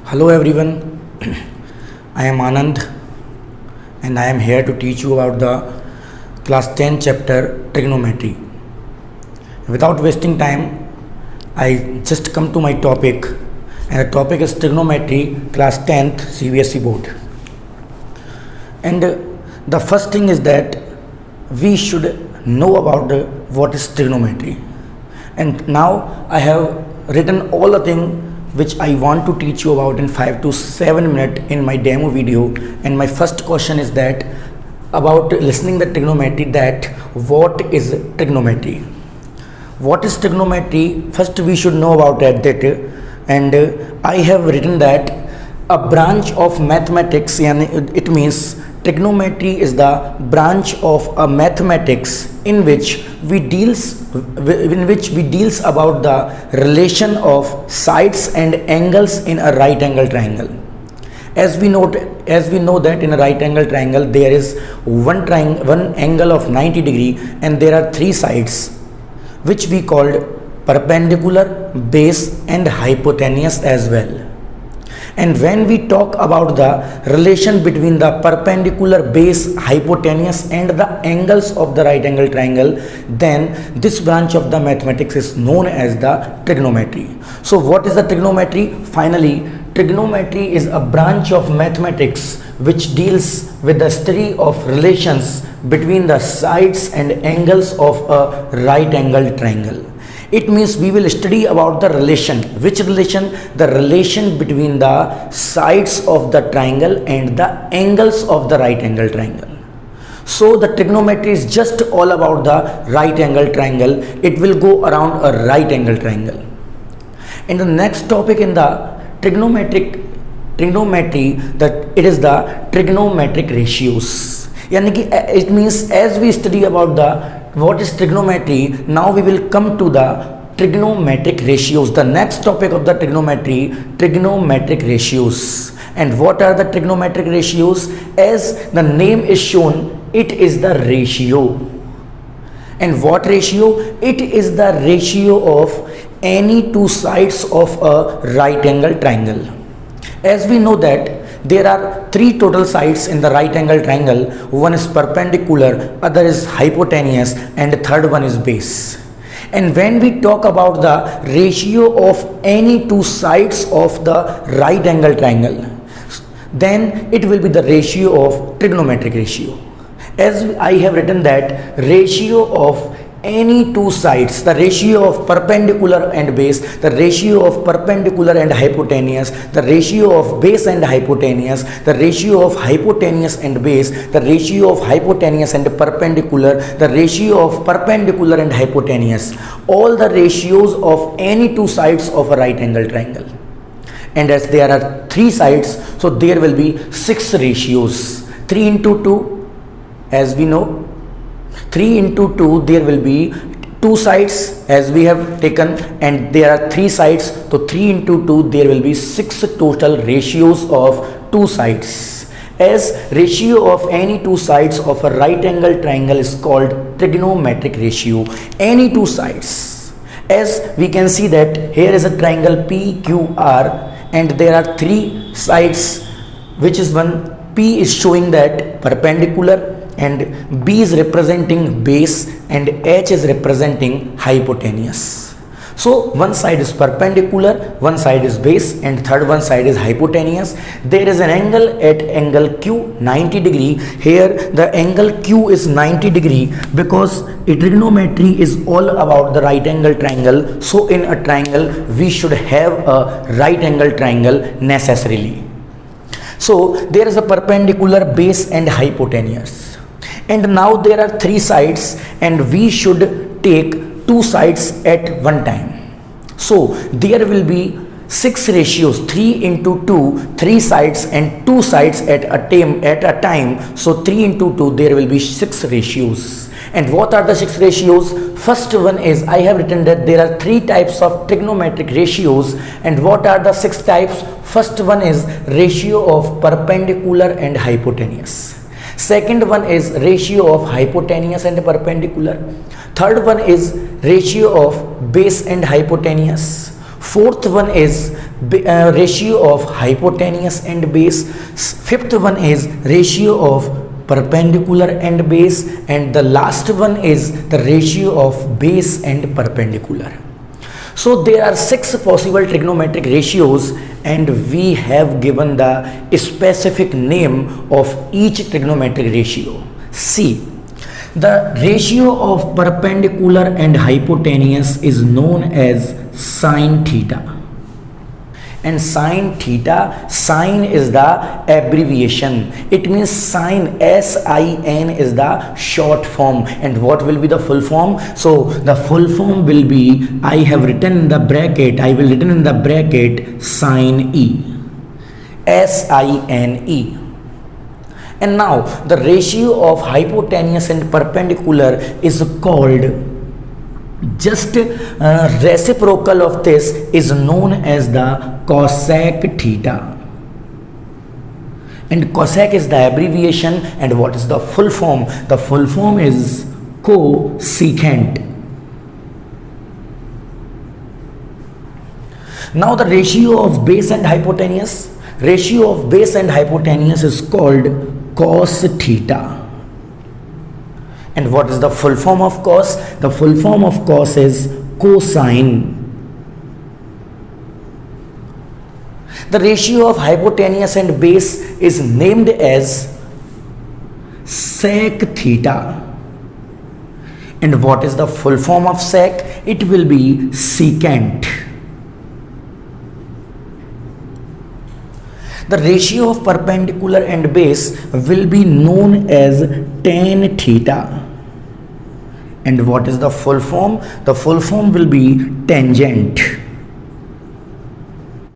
Hello everyone, I am Anand and I am here to teach you about the class 10 chapter trigonometry. Without wasting time, I just come to my topic, and the topic is trigonometry class 10th CBSE board. And the first thing is that we should know about what is trigonometry. And now I have written all the things which I want to teach you about in 5 to 7 minutes in my demo video. And my first question is that about listening the trigonometry, that what is trigonometry? What is trigonometry? First we should know about that, and I have written that a branch of mathematics, and it means trigonometry is the branch of a mathematics in which we deals about the relation of sides and angles in a right angle triangle. As we know that in a right angle triangle there is one angle of 90 degree, and there are three sides which we called perpendicular, base and hypotenuse as well. And when we talk about the relation between the perpendicular, base, hypotenuse and the angles of the right angle triangle, then this branch of the mathematics is known as the trigonometry. So what is the trigonometry? Finally, trigonometry is a branch of mathematics which deals with the study of relations between the sides and angles of a right angle triangle. It means we will study about the relation. Which relation? The relation between the sides of the triangle and the angles of the right angle triangle. So the trigonometry is just all about the right angle triangle. It will go around a right angle triangle. And the next topic in the trigonometry, that it is the trigonometric ratios. It means as we study about the what is trigonometry, now we will come to the trigonometric ratios. The next topic of the trigonometric ratios. And what are the trigonometric ratios? As the name is shown, it is the ratio. And what ratio? It is the ratio of any two sides of a right angle triangle. As we know that there are three total sides in the right angle triangle. One is perpendicular, other is hypotenuse, and the third one is base. And when we talk about the ratio of any two sides of the right angle triangle, then it will be the ratio of trigonometric ratio. As I have written that ratio of any two sides, the ratio of perpendicular and base, the ratio of perpendicular and hypotenuse, the ratio of base and hypotenuse, the ratio of hypotenuse and base, the ratio of hypotenuse and perpendicular, the ratio of perpendicular and hypotenuse, all the ratios of any two sides of a right angle triangle. And as there are three sides, so there will be 6 ratios. 3 into 2, as we know, 3 into 2, there will be 2 sides as we have taken, and there are 3 sides, so 3 into 2, there will be 6 total ratios of 2 sides. As ratio of any two sides of a right angle triangle is called trigonometric ratio. Any two sides. As we can see that here is a triangle PQR, and there are 3 sides, which is one P is showing that perpendicular, and B is representing base, and H is representing hypotenuse. So one side is perpendicular, one side is base, and third one side is hypotenuse. There is an angle at angle Q 90 degree. Here the angle Q is 90 degree because trigonometry is all about the right angle triangle. So in a triangle we should have a right angle triangle necessarily. So there is a perpendicular, base and hypotenuse. And now there are 3 sides, and we should take 2 sides at one time. So there will be 6 ratios, 3 into 2, 3 sides and 2 sides at a time. So 3 into 2, there will be 6 ratios. And what are the 6 ratios? First one is, I have written that there are 3 types of trigonometric ratios. And what are the 6 types? First one is ratio of perpendicular and hypotenuse. Second one is ratio of hypotenuse and perpendicular. Third one is ratio of base and hypotenuse. Fourth one is ratio of hypotenuse and base. Fifth one is ratio of perpendicular and base, and the last one is the ratio of base and perpendicular. So there are 6 possible trigonometric ratios, and we have given the specific name of each trigonometric ratio. See, the ratio of perpendicular and hypotenuse is known as sine theta. And sine theta, sine is the abbreviation. It means sine, S-I-N is the short form. And what will be the full form? So the full form will be, I have written in the bracket, I will written in the bracket sine E, S-I-N-E. And now the ratio of hypotenuse and perpendicular is called, just reciprocal of this is known as the cosec theta. And cosec is the abbreviation, and what is the full form? The full form is cosecant. Now the ratio of base and hypotenuse, ratio of base and hypotenuse is called cos theta. And what is the full form of cos? The full form of cos is cosine. The ratio of hypotenuse and base is named as sec theta. And what is the full form of sec? It will be secant. The ratio of perpendicular and base will be known as tan theta. And what is the full form? The full form will be tangent.